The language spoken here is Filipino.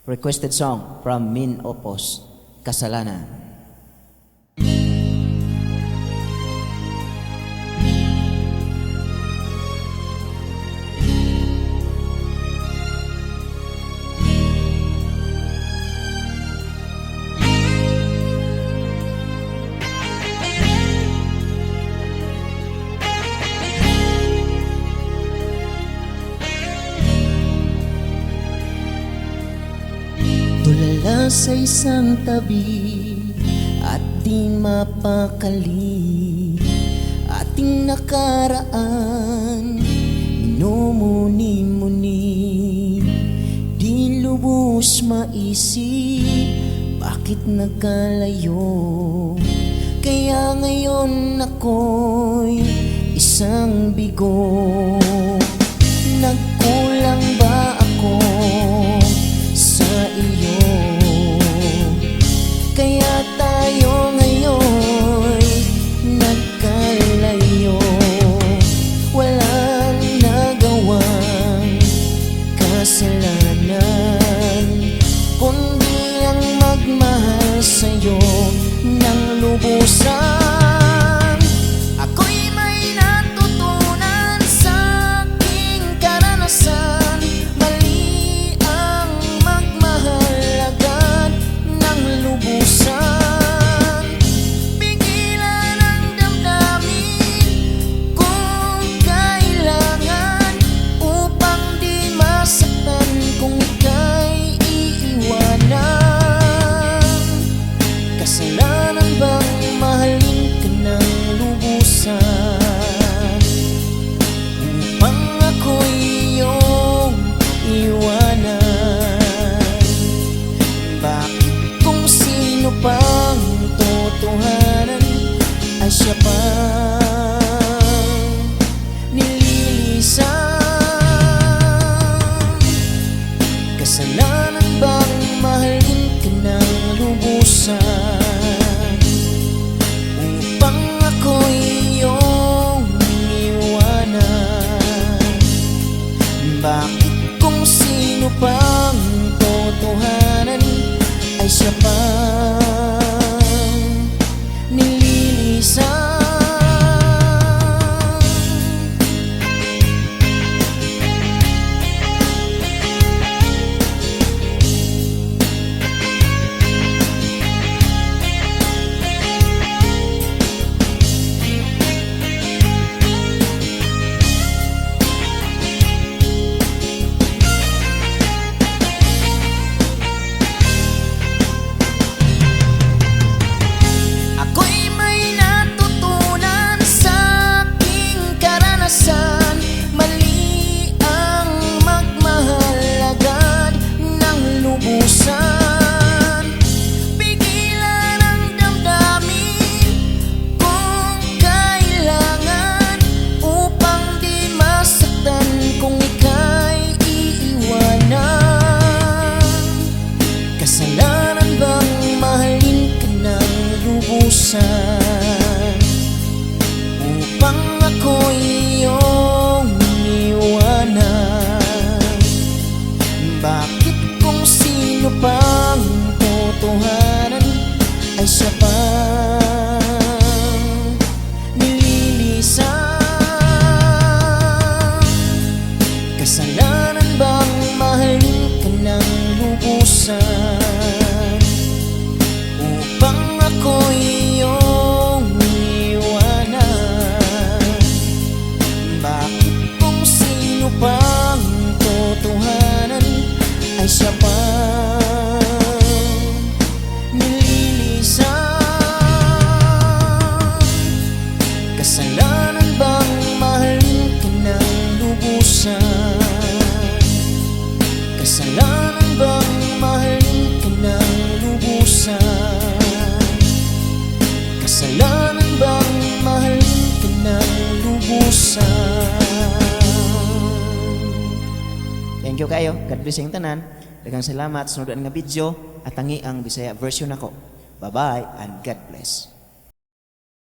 Requested song from Min Opos, Kasalanan. Tulala sa isang tabi at di mapakali, ating nakaraan minumuni-muni. Di lubos maisip bakit nagkalayo, kaya ngayon ako'y isang bigo. Nagkulang ba ako sa iyo? Kaya tayo ngayon nagkalayo. Walang nagawang kasalanan, kundi ang magmahal sa'yo ng lubusan. Ako'y may natutunan sa aking karanasan. Mali ang magmahal agad ng lubusan. Pigilan ang damdamin kung kailangan, upang di masaktan kung ika'y iiwanan. Kasalanan bang mahalin ka ng lubusan, upang ako'y iyong iwanan? Bakit kung sino pang totohanan ay siya pang nililisan? Kasalanan bang mahalin ka ng lubusan, upang ako'y iyong iwanan? Bakit kung sino pang totohanan ay siya pang nililisan? Ako'y may natutunan sa aking karanasan. Mali ang magmahal agad ng lubusan. Pigilan ang damdamin kung kailangan, upang di masaktan kung ika'y iiwanan. Kasalanan bang mahalin ka ng lubusan, upang ako'y iyong iwanan? Bakit kung sino pang totohanan ay siya pang nililisan? Kasalanan bang mahalin ka ng lubusan, upang ako'y iyong iwanan? Bakit kung sino pang totohanan ay siya pang nililisan? Kasalanan bang mahalin ka ng lubusan? Kasalanan bang mahalin ka ng lubusan? Kasalanan bang mahalin ka ng lubusan? Thank you kayo. God bless yung tanan. Daghang salamat sa nanood nga video at tangi ang Bisaya version ako. Bye-bye and God bless.